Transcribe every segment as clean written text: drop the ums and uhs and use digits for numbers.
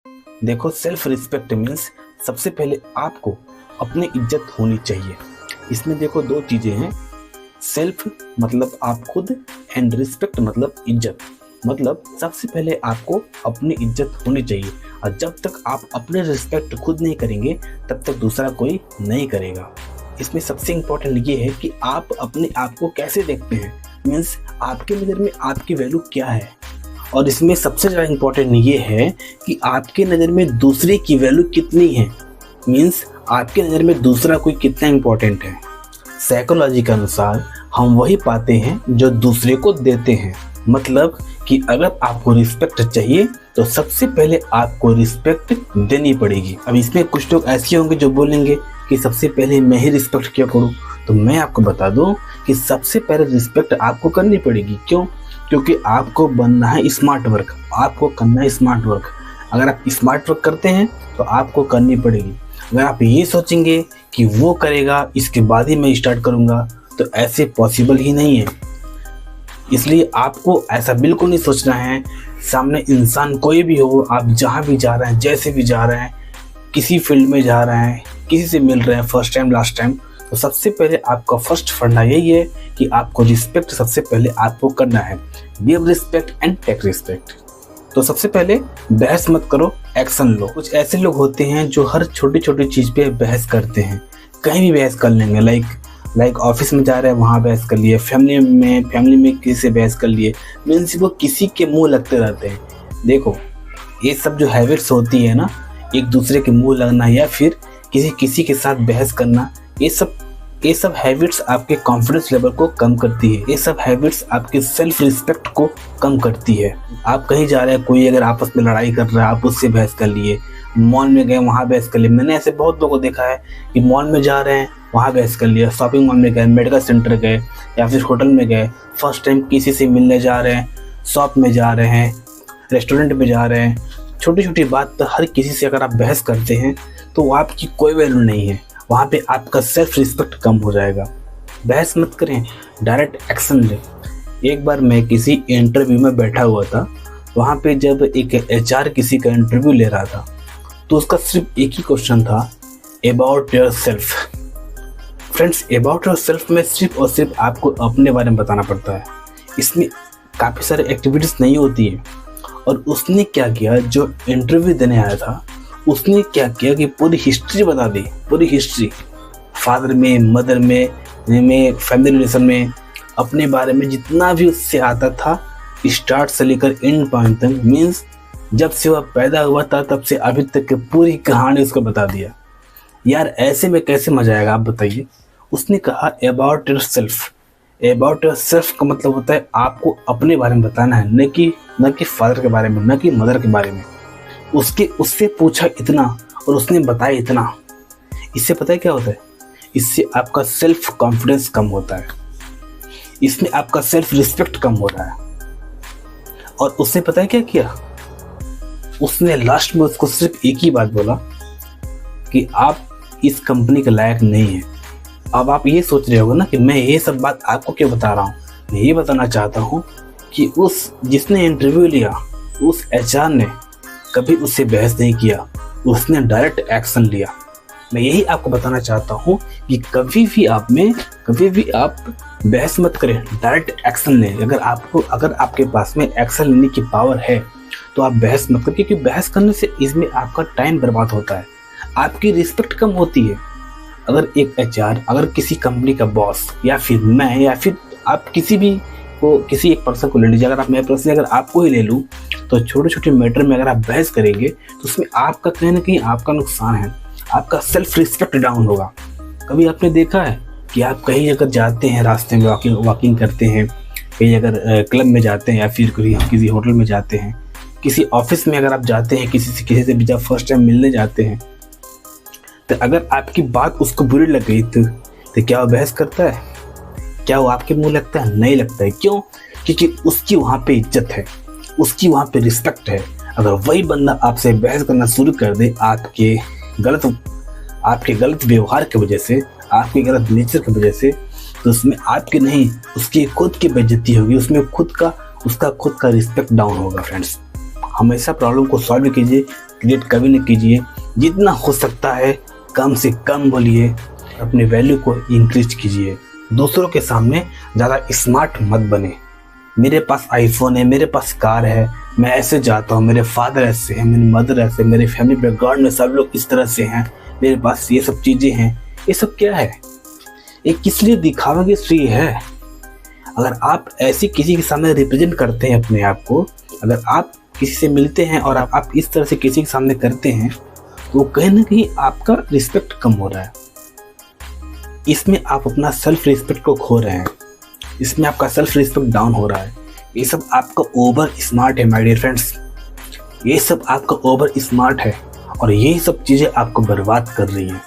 देखो, self respect means सबसे पहले आपको अपनी इज्जत होनी चाहिए। इसमें देखो दो चीजें हैं, सेल्फ मतलब आप खुद एंड रिस्पेक्ट मतलब इज्जत। मतलब सबसे पहले आपको अपनी इज्जत होनी चाहिए, और जब तक आप अपने रिस्पेक्ट खुद नहीं करेंगे तब तक दूसरा कोई नहीं करेगा। इसमें सबसे इम्पोर्टेंट ये है कि आप अपने आप को कैसे देखते हैं, मीन्स आपके नज़र में आपकी वैल्यू क्या है। और इसमें सबसे ज़्यादा इम्पोर्टेंट ये है कि आपके नज़र में दूसरे की वैल्यू कितनी है, मीन्स आपके नज़र में दूसरा कोई कितना इम्पोर्टेंट है। साइकोलॉजी के अनुसार हम वही पाते हैं जो दूसरे को देते हैं। मतलब कि अगर आपको रिस्पेक्ट चाहिए तो सबसे पहले आपको रिस्पेक्ट देनी पड़ेगी। अब इसमें कुछ लोग ऐसे होंगे जो बोलेंगे कि सबसे पहले मैं ही रिस्पेक्ट क्यों करूं, तो मैं आपको बता दूं कि सबसे पहले रिस्पेक्ट आपको करनी पड़ेगी। क्यों? क्योंकि आपको बनना है स्मार्ट वर्क, आपको करना है स्मार्ट वर्क। अगर आप स्मार्ट वर्क करते हैं तो आपको करनी पड़ेगी। अगर आप ये सोचेंगे कि वो करेगा इसके बाद ही मैं स्टार्ट करूंगा, तो ऐसे पॉसिबल ही नहीं है। इसलिए आपको ऐसा बिल्कुल नहीं सोचना है। सामने इंसान कोई भी हो, आप जहाँ भी जा रहे हैं, जैसे भी जा रहे हैं, किसी फील्ड में जा रहे हैं, किसी से मिल रहे हैं फर्स्ट टाइम लास्ट टाइम, तो सबसे पहले आपका फर्स्ट फंडा यही है कि आपको रिस्पेक्ट सबसे पहले आपको करना है। Give respect and take respect. तो सबसे पहले बहस मत करो, एक्शन लो। कुछ ऐसे लोग होते हैं जो हर छोटी छोटी चीज़ पे बहस करते हैं, कहीं भी बहस कर लेंगे। लाइक ऑफिस में जा रहे हैं वहाँ बहस कर लिए, फैमिली में किसी से बहस कर लिए, मीन्स वो किसी के मुंह लगते रहते हैं। देखो, ये सब जो हैबिट्स होती है ना, एक दूसरे के मुंह लगना या फिर किसी के साथ बहस करना, ये सब हैबिट्स आपके कॉन्फिडेंस लेवल को कम करती है। ये सब हैबिट्स आपके सेल्फ रिस्पेक्ट को कम करती है। आप कहीं जा रहे हैं, कोई अगर आपस में लड़ाई कर रहा है, आप उससे बहस कर लिए। मॉल में गए वहाँ बहस कर लिए। मैंने ऐसे बहुत लोगों को देखा है कि मॉल में जा रहे हैं वहाँ बहस कर लिया, शॉपिंग मॉल में गए, मेडिकल सेंटर गए या फिर होटल में गए, फर्स्ट टाइम किसी से मिलने जा रहे हैं, शॉप में जा रहे हैं, रेस्टोरेंट में जा रहे हैं, छोटी छोटी बात पर हर किसी से अगर आप बहस करते हैं तो वो आपकी कोई वैल्यू नहीं है। वहाँ पे आपका सेल्फ रिस्पेक्ट कम हो जाएगा। बहस मत करें, डायरेक्ट एक्शन लें। एक बार मैं किसी इंटरव्यू में बैठा हुआ था, वहाँ पे जब एक HR किसी का इंटरव्यू ले रहा था तो उसका सिर्फ एक ही क्वेश्चन था, about your self. Friends, about your self में सिर्फ और सिर्फ आपको अपने बारे में बताना पड़ता है। इसमें काफ़ी सारे एक्टिविटीज़ नहीं होती है। और उसने क्या किया, जो इंटरव्यू देने आया था उसने क्या किया कि पूरी हिस्ट्री बता दी, पूरी हिस्ट्री, फादर में, मदर में, फैमिली रिलेशन में, अपने बारे में जितना भी उससे आता था, स्टार्ट से लेकर एंड पॉइंट तक, मीन्स जब से वह पैदा हुआ था तब से अभी तक की पूरी कहानी उसको बता दिया। यार ऐसे में कैसे मजा आएगा, आप बताइए। उसने कहा about your self. About your self का मतलब होता है आपको अपने बारे में बताना है, न कि फादर के बारे में, न कि मदर के बारे में। उससे पूछा इतना और उसने बताया इतना। इससे पता है क्या होता है? इससे आपका सेल्फ कॉन्फिडेंस कम होता है, इसमें आपका सेल्फ रिस्पेक्ट कम हो रहा है। और उसने पता है क्या किया? उसने लास्ट में उसको सिर्फ एक ही बात बोला कि आप इस कंपनी के लायक नहीं है। अब आप ये सोच रहे होगे ना कि मैं ये सब बात आपको क्यों बता रहा हूँ। मैं ये बताना चाहता हूँ कि जिसने इंटरव्यू लिया, उस HR ने कभी उससे बहस नहीं किया, उसने डायरेक्ट एक्शन लिया। मैं यही आपको बताना चाहता हूँ कि कभी भी आप बहस मत करें, डायरेक्ट एक्शन लें। अगर आपके पास में एक्शन लेने की पावर है तो आप बहस मत करें, क्योंकि बहस करने से इसमें आपका टाइम बर्बाद होता है, आपकी रिस्पेक्ट कम होती है। अगर एक HR, अगर किसी कंपनी का बॉस या फिर मैं या फिर आप किसी एक पर्सन को ले लीजिए, अगर आपको ही ले लूँ, तो छोटे छोटे मैटर में अगर आप बहस करेंगे तो उसमें आपका कहीं ना कहीं आपका नुकसान है, आपका सेल्फ रिस्पेक्ट डाउन होगा। कभी आपने देखा है कि आप कहीं अगर जाते हैं, रास्ते में वॉकिंग करते हैं, कहीं अगर क्लब में जाते हैं या फिर किसी होटल में जाते हैं, किसी ऑफिस में अगर आप जाते हैं, किसी से भी जब फर्स्ट टाइम मिलने जाते हैं, तो अगर आपकी बात उसको बुरी लग गई तो क्या वो बहस करता है? क्या वो आपके मुंह लगता है? नहीं लगता है। क्यों? क्योंकि उसकी वहाँ पे इज्जत है, उसकी वहाँ पे रिस्पेक्ट है। अगर वही बंदा आपसे बहस करना शुरू कर दे आपके गलत व्यवहार की वजह से, आपके गलत नेचर की वजह से, तो उसमें आपकी नहीं, उसकी खुद की बेइज्जती होगी, उसका खुद का रिस्पेक्ट डाउन होगा। फ्रेंड्स, हमेशा प्रॉब्लम को सॉल्व कीजिए, क्रिएट कभी नहीं कीजिए। जितना हो सकता है कम से कम बोलिए, अपने वैल्यू को इंक्रीज कीजिए। दूसरों के सामने ज़्यादा स्मार्ट मत बने। मेरे पास आईफोन है, मेरे पास कार है, मैं ऐसे जाता हूँ, मेरे फादर ऐसे हैं, मेरी मदर ऐसे, मेरे फैमिली बैकग्राउंड में सब लोग इस तरह से हैं, मेरे पास ये सब चीज़ें हैं। ये सब क्या है? ये किस लिए दिखावे की श्री है? अगर आप ऐसी किसी के सामने रिप्रेजेंट करते हैं अपने आप को, अगर आप किसी से मिलते हैं और आप इस तरह से किसी के सामने करते हैं, तो कहीं ना कहीं आपका रिस्पेक्ट कम हो रहा है। इसमें आप अपना सेल्फ रिस्पेक्ट को खो रहे हैं, इसमें आपका सेल्फ रिस्पेक्ट डाउन हो रहा है। ये सब आपका ओवर स्मार्ट है माय डियर फ्रेंड्स, ये सब आपका ओवर स्मार्ट है और यही सब चीज़ें आपको बर्बाद कर रही हैं।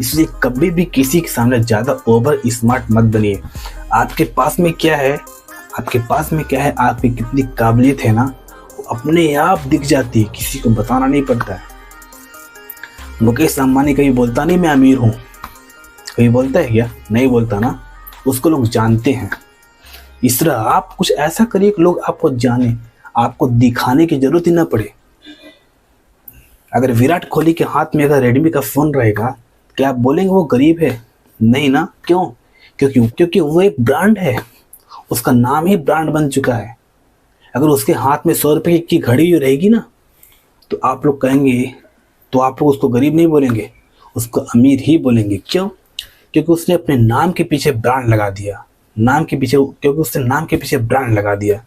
इसलिए कभी भी किसी के सामने ज़्यादा ओवर स्मार्ट मत बनिए। आपके पास में क्या है, आपके पास में क्या है, आपकी कितनी काबिलियत है ना, वो अपने आप दिख जाती है, किसी को बताना नहीं पड़ता है। मुकेश अंबानी कभी बोलता नहीं मैं अमीर हूँ, कभी बोलता है क्या? नहीं बोलता ना, उसको लोग जानते हैं। इस तरह आप कुछ ऐसा करिए कि लोग आपको जाने, आपको दिखाने की जरूरत ही ना पड़े। अगर विराट कोहली के हाथ में अगर रेडमी का फ़ोन रहेगा, क्या आप बोलेंगे वो गरीब है? नहीं ना। क्यों? क्योंकि वो एक ब्रांड है, उसका नाम ही ब्रांड बन चुका है। अगर उसके हाथ में 100 रुपये की घड़ी जो रहेगी ना, तो आप लोग कहेंगे, तो आप लोग उसको गरीब नहीं बोलेंगे, उसको अमीर ही बोलेंगे। क्यों? क्योंकि उसने अपने नाम के पीछे ब्रांड लगा दिया, क्योंकि उसने नाम के पीछे ब्रांड लगा दिया।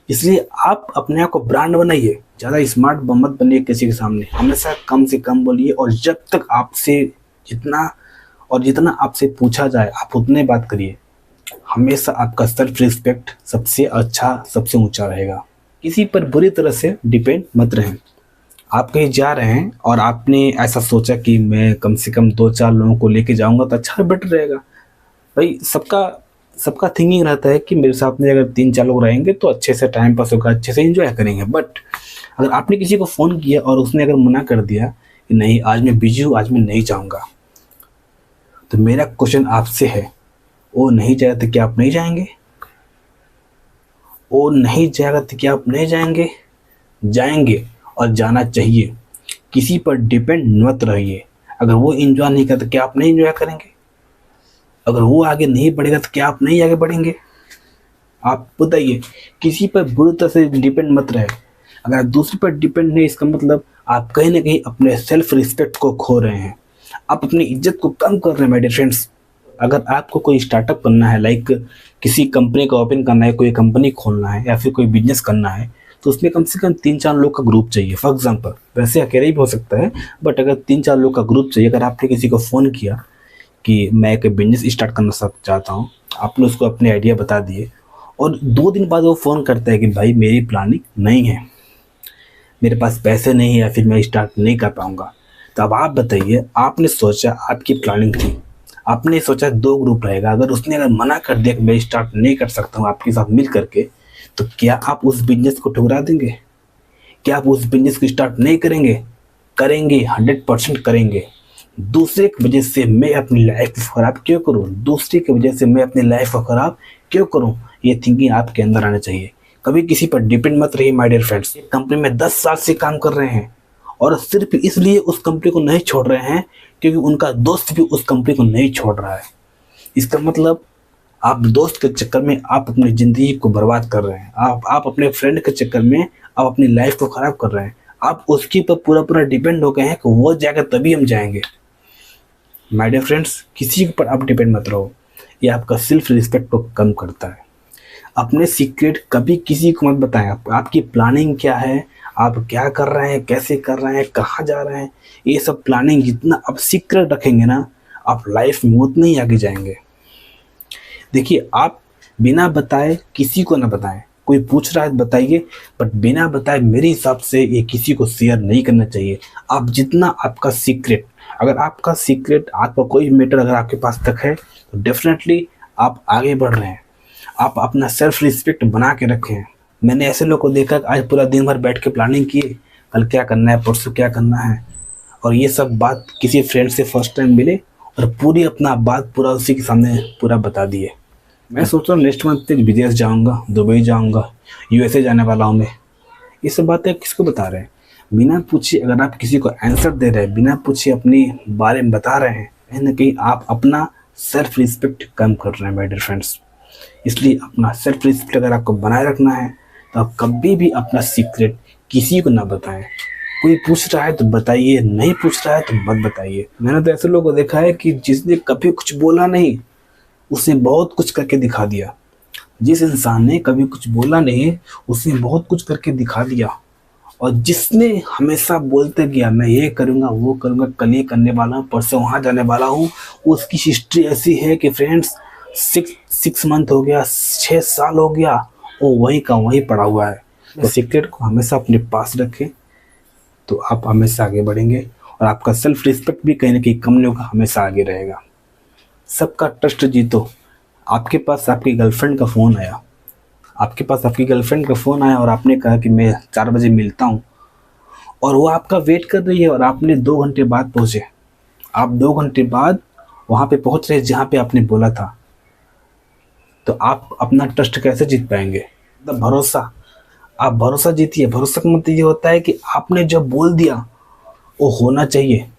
इसलिए आप अपने आप को ब्रांड बनाइए, ज़्यादा स्मार्ट मत बनिए किसी के सामने। हमेशा कम से कम बोलिए और जब तक आपसे जितना आपसे पूछा जाए आप उतने बात करिए। हमेशा आपका सेल्फ रिस्पेक्ट सबसे अच्छा, सबसे ऊंचा रहेगा। किसी पर बुरी तरह से डिपेंड मत रहें। आप कहीं जा रहे हैं और आपने ऐसा सोचा कि मैं कम से कम 2-4 लोगों को लेके जाऊंगा तो अच्छा बेटर रहेगा। भाई सबका थिंकिंग रहता है कि मेरे साथ में अगर 3-4 लोग रहेंगे तो अच्छे से टाइम पास होगा, अच्छे से एंजॉय करेंगे। बट अगर आपने किसी को फ़ोन किया और उसने अगर मना कर दिया कि नहीं आज मैं बिजी हूँ, आज मैं नहीं जाऊँगा, तो मेरा क्वेश्चन आपसे है, वो नहीं जाएगा तो क्या आप नहीं जाएंगे? वो नहीं जाएगा तो क्या आप नहीं जाएंगे? जाएंगे और जाना चाहिए। किसी पर डिपेंड मत रहिए। अगर वो एंजॉय नहीं करता क्या आप नहीं एंजॉय करेंगे? अगर वो आगे नहीं बढ़ेगा तो क्या आप नहीं आगे बढ़ेंगे? आप बताइए। किसी पर बुरी तरह से डिपेंड मत रहे। अगर आप दूसरे पर डिपेंड नहीं, इसका मतलब आप कहीं ना कहीं अपने सेल्फ रिस्पेक्ट को खो रहे हैं, आप अपनी इज्जत को कम कर रहे हैं माय डियर फ्रेंड्स। अगर आपको कोई स्टार्टअप करना है, लाइक किसी कंपनी का ओपन करना है, कोई कंपनी खोलना है या फिर कोई बिजनेस करना है, तो उसमें कम से कम 3-4 लोग का ग्रुप चाहिए। फॉर एग्जांपल, वैसे अकेले ही हो सकता है, बट अगर 3-4 लोग का ग्रुप चाहिए। अगर आपने किसी को फ़ोन किया कि मैं एक बिजनेस स्टार्ट करना चाहता हूँ, आपने उसको अपने आइडिया बता दिए और 2 दिन बाद वो फ़ोन करता है कि भाई मेरी प्लानिंग नहीं है, मेरे पास पैसे नहीं है या फिर मैं स्टार्ट नहीं कर पाऊँगा, तो अब आप बताइए, आपने सोचा, आपकी प्लानिंग थी, आपने सोचा 2 ग्रुप रहेगा, अगर मना कर दिया कि मैं स्टार्ट नहीं कर सकता हूँ आपके साथ मिल करके, तो क्या आप उस बिजनेस को ठुकरा देंगे? क्या आप उस बिजनेस को स्टार्ट नहीं करेंगे? करेंगे, 100% करेंगे। दूसरे की वजह से मैं अपनी लाइफ को ख़राब क्यों करूँ? दूसरे की वजह से मैं अपनी लाइफ को ख़राब क्यों करूँ? ये थिंकिंग आपके अंदर आना चाहिए। कभी किसी पर डिपेंड मत रहिए माय डियर फ्रेंड्स। कंपनी में 10 साल से काम कर रहे हैं और सिर्फ इसलिए उस कंपनी को नहीं छोड़ रहे हैं क्योंकि उनका दोस्त भी उस कंपनी को नहीं छोड़ रहा है। इसका मतलब आप दोस्त के चक्कर में आप अपनी ज़िंदगी को बर्बाद कर रहे हैं। आप अपने फ्रेंड के चक्कर में आप अपनी लाइफ को ख़राब कर रहे हैं। आप उसके ऊपर पूरा डिपेंड हो गए हैं कि वो जाएगा तभी हम जाएंगे। माय डियर फ्रेंड्स, किसी के ऊपर आप डिपेंड मत रहो, ये आपका सेल्फ रिस्पेक्ट को कम करता है। अपने सीक्रेट कभी किसी को मत बताएं। आपकी प्लानिंग क्या है, आप क्या कर रहे हैं, कैसे कर रहे हैं, कहाँ जा रहे हैं, ये सब प्लानिंग जितना आप सीक्रेट रखेंगे ना, आप लाइफ में उतना ही आगे जाएंगे। देखिए, आप बिना बताए किसी को ना बताएं। कोई पूछ रहा है बताइए, बट बिना बताए मेरे हिसाब से ये किसी को शेयर नहीं करना चाहिए। आप जितना आपका सीक्रेट, अगर आपका सीक्रेट, आपका कोई मैटर अगर आपके पास तक है तो डेफिनेटली आप आगे बढ़ रहे हैं। आप अपना सेल्फ रिस्पेक्ट बना के रखें। मैंने ऐसे लोग को देखा आज पूरा दिन भर बैठ के प्लानिंग किए, कल क्या करना है, परसों क्या करना है, और ये सब बात किसी फ्रेंड से फर्स्ट टाइम मिले और पूरी अपना बात पूरा उसी के सामने पूरा बता दिए। मैं सोच रहा हूँ नेक्स्ट मंथ तक विदेश जाऊँगा, दुबई जाऊँगा, यूएसए जाने वाला हूँ मैं। ये सब बातें किसको बता रहे हैं? बिना पूछे अगर आप किसी को आंसर दे रहे हैं, बिना पूछे अपने बारे में बता रहे हैं, कहीं ना कहीं आप अपना सेल्फ रिस्पेक्ट कम कर रहे हैं माय डियर फ्रेंड्स। इसलिए अपना सेल्फ रिस्पेक्ट अगर आपको बनाए रखना है तो आप कभी भी अपना सीक्रेट किसी को ना बताएं। कोई पूछ रहा है तो बताइए, नहीं पूछ रहा है तो मत बताइए। मैंने तो ऐसे लोगों को देखा है कि जिसने कभी कुछ बोला नहीं उसने बहुत कुछ करके दिखा दिया। जिस इंसान ने कभी कुछ बोला नहीं उसने बहुत कुछ करके दिखा दिया, और जिसने हमेशा बोलते गया मैं ये करूँगा वो करूँगा, कल ये करने वाला हूँ, परसों वहाँ जाने वाला हूँ, उसकी हिस्ट्री ऐसी है कि फ्रेंड्स 6 मंथ हो गया, 6 साल हो गया, वो वहीं का वहीं पड़ा हुआ है। तो सीक्रेट को हमेशा अपने पास रखें तो आप हमेशा आगे बढ़ेंगे, और आपका सेल्फ रिस्पेक्ट भी कहीं ना कहीं कम नहीं होगा, हमेशा आगे रहेगा। सबका ट्रस्ट जीतो। आपके पास आपकी गर्लफ्रेंड का फ़ोन आया, और आपने कहा कि मैं 4 बजे मिलता हूँ, और वो आपका वेट कर रही है, और आपने 2 घंटे बाद पहुँचे। आप 2 घंटे बाद वहाँ पे पहुँच रहे जहाँ पे आपने बोला था, तो आप अपना ट्रस्ट कैसे जीत पाएंगे? मतलब भरोसा, आप भरोसा जीतिए। भरोसा का मतलब ये होता है कि आपने जो बोल दिया वो होना चाहिए।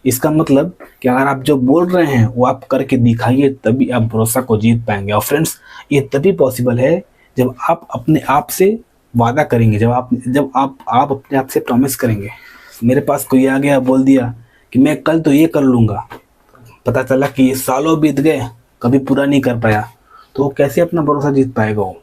इसका मतलब कि अगर आप जो बोल रहे हैं वो आप करके दिखाइए, तभी आप भरोसा को जीत पाएंगे। और फ्रेंड्स, ये तभी पॉसिबल है जब आप अपने आप से वादा करेंगे, जब आप अपने आप से प्रॉमिस करेंगे। मेरे पास कोई आ गया बोल दिया कि मैं कल तो ये कर लूँगा, पता चला कि ये सालों बीत गए कभी पूरा नहीं कर पाया, तो वो कैसे अपना भरोसा जीत पाएगा वो?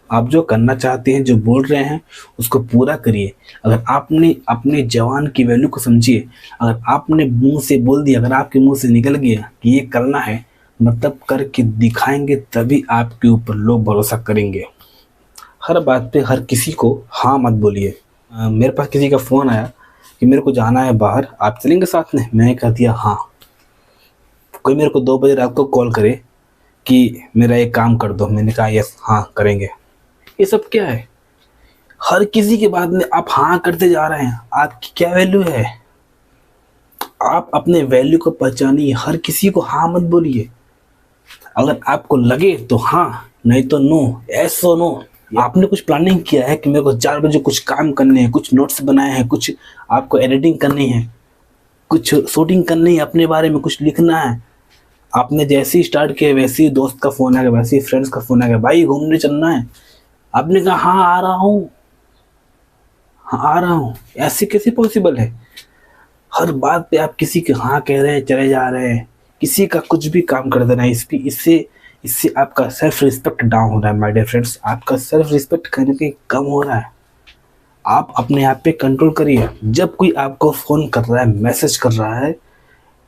आप जो करना चाहते हैं, जो बोल रहे हैं, उसको पूरा करिए। अगर आपने अपने जवान की वैल्यू को समझिए। अगर आपने मुंह से बोल दिया, अगर आपके मुंह से निकल गया कि ये करना है, मतलब करके दिखाएंगे, तभी आपके ऊपर लोग भरोसा करेंगे। हर बात पे हर किसी को हाँ मत बोलिए। मेरे पास किसी का फ़ोन आया कि मेरे को जाना है बाहर, आप चलेंगे साथ में? मैंने कह दिया हाँ। कोई मेरे को 2 बजे रात को कॉल करे कि मेरा एक काम कर दो, मैंने कहा यस, हाँ करेंगे। ये सब क्या है? हर किसी के बाद में आप हाँ करते जा रहे हैं। आपकी क्या वैल्यू है? आप अपने वैल्यू को पहचानिए। हर किसी को हाँ मत बोलिए। अगर आपको लगे तो हाँ, नहीं तो नो, यस और नो। आपने कुछ प्लानिंग किया है कि मेरे को 4 बजे कुछ काम करने हैं, कुछ नोट्स बनाए हैं, कुछ आपको एडिटिंग करनी है, कुछ शूटिंग करनी है, अपने बारे में कुछ लिखना है। आपने जैसे ही स्टार्ट किया वैसे ही दोस्त का फ़ोन आ गया, वैसे ही फ्रेंड्स का फ़ोन आ गया, भाई घूमने चलना है। आपने कहा हाँ आ रहा हूँ, हाँ आ रहा हूँ। ऐसे कैसे पॉसिबल है? हर बात पे आप किसी के हाँ कह रहे हैं, चले जा रहे हैं, किसी का कुछ भी काम कर देना है। इससे आपका सेल्फ रिस्पेक्ट डाउन हो रहा है माय डियर फ्रेंड्स। आपका सेल्फ रिस्पेक्ट कहीं ना कहीं कम हो रहा है। आप अपने आप पे कंट्रोल करिए। जब कोई आपको फ़ोन कर रहा है, मैसेज कर रहा है,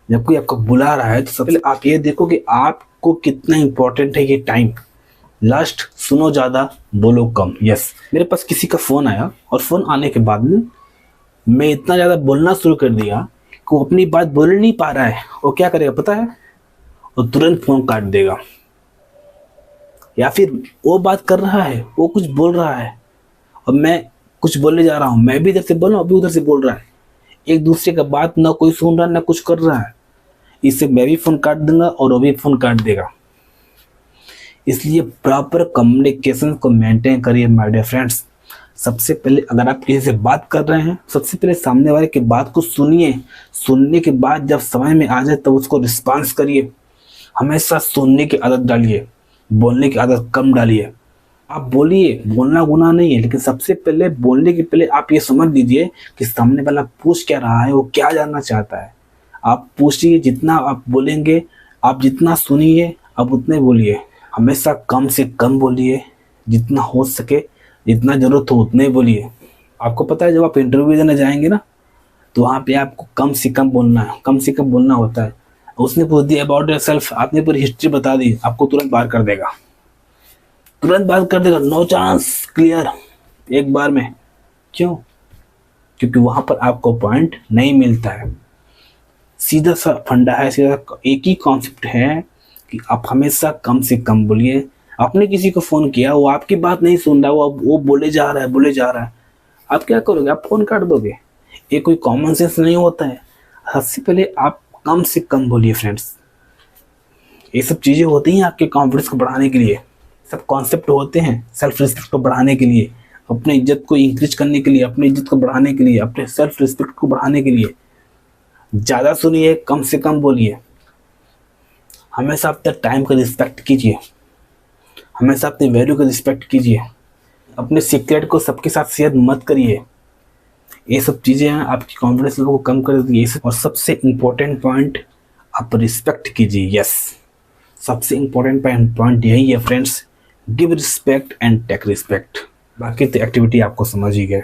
जब कोई आपको बुला रहा है, तो सबसे पहले आप ये देखो कि आपको कितना इम्पोर्टेंट है ये टाइम। लास्ट, सुनो ज़्यादा, बोलो कम। यस, मेरे पास किसी का फ़ोन आया, और फ़ोन आने के बाद में मैं इतना ज़्यादा बोलना शुरू कर दिया कि वो अपनी बात बोल नहीं पा रहा है। वो क्या करेगा पता है? वो तुरंत फ़ोन काट देगा। या फिर वो बात कर रहा है, वो कुछ बोल रहा है, और मैं कुछ बोलने जा रहा हूँ, मैं भी इधर से बोल रहा हूँ, अभी उधर से बोल रहा है। एक दूसरे का बात ना कोई सुन रहा है ना कुछ कर रहा है। इससे मैं भी फ़ोन काट दूंगा और वो भी फ़ोन काट देगा। इसलिए प्रॉपर कम्युनिकेशन को मेंटेन करिए माय डियर फ्रेंड्स। सबसे पहले अगर आप किसी से बात कर रहे हैं, सबसे पहले सामने वाले की बात को सुनिए। सुनने के बाद जब समझ में आ जाए तब उसको रिस्पांस करिए। हमेशा सुनने की आदत डालिए, बोलने की आदत कम डालिए। आप बोलिए, बोलना गुनाह नहीं है, लेकिन सबसे पहले बोलने के पहले आप ये समझ लीजिए कि सामने वाला पूछ क्या रहा है, वो क्या जानना चाहता है। आप पूछिए, जितना आप बोलेंगे, आप जितना सुनिए आप उतने बोलिए। हमेशा कम से कम बोलिए, जितना हो सके, जितना ज़रूरत हो उतने बोलिए। आपको पता है जब आप इंटरव्यू देने जाएंगे ना, तो वहाँ पे आपको कम से कम बोलना है, कम से कम बोलना होता है। उसने पूछ दिया अबाउट योर सेल्फ, आपने पूरी हिस्ट्री बता दी, आपको तुरंत बाहर कर देगा, तुरंत बात कर देगा। नो चांस, क्लियर, एक बार में। क्यों? क्योंकि वहाँ पर आपको पॉइंट नहीं मिलता है। सीधा सा फंडा है, सीधा एक ही कॉन्सेप्ट है कि आप हमेशा कम से कम बोलिए। आपने किसी को फ़ोन किया, वो आपकी बात नहीं सुन रहा, वो बोले जा रहा है, आप क्या करोगे? आप फ़ोन काट दोगे। ये कोई कॉमन सेंस नहीं होता है। सबसे पहले आप कम से कम बोलिए फ्रेंड्स। ये सब चीज़ें होती हैं आपके कॉन्फिडेंस को बढ़ाने के लिए, सब कॉन्सेप्ट होते हैं सेल्फ रिस्पेक्ट को बढ़ाने के लिए। अपने इज्जत को इंक्रीज करने के लिए, अपनी इज्जत को बढ़ाने के लिए, अपने सेल्फ रिस्पेक्ट को बढ़ाने के लिए ज़्यादा सुनिए, कम से कम बोलिए। हमेशा अपने टाइम का रिस्पेक्ट कीजिए, हमेशा अपनी वैल्यू का रिस्पेक्ट कीजिए। अपने सीक्रेट को सबके साथ शेयर मत करिए। ये सब चीज़ें हैं आपकी कॉन्फिडेंस लेवल को कम कर देती है। और सबसे इम्पोर्टेंट पॉइंट, आप रिस्पेक्ट कीजिए। यस, सबसे इम्पोर्टेंट पॉइंट यही है friends, give respect and take respect. बाकी तो एक्टिविटी आपको समझ ही गए।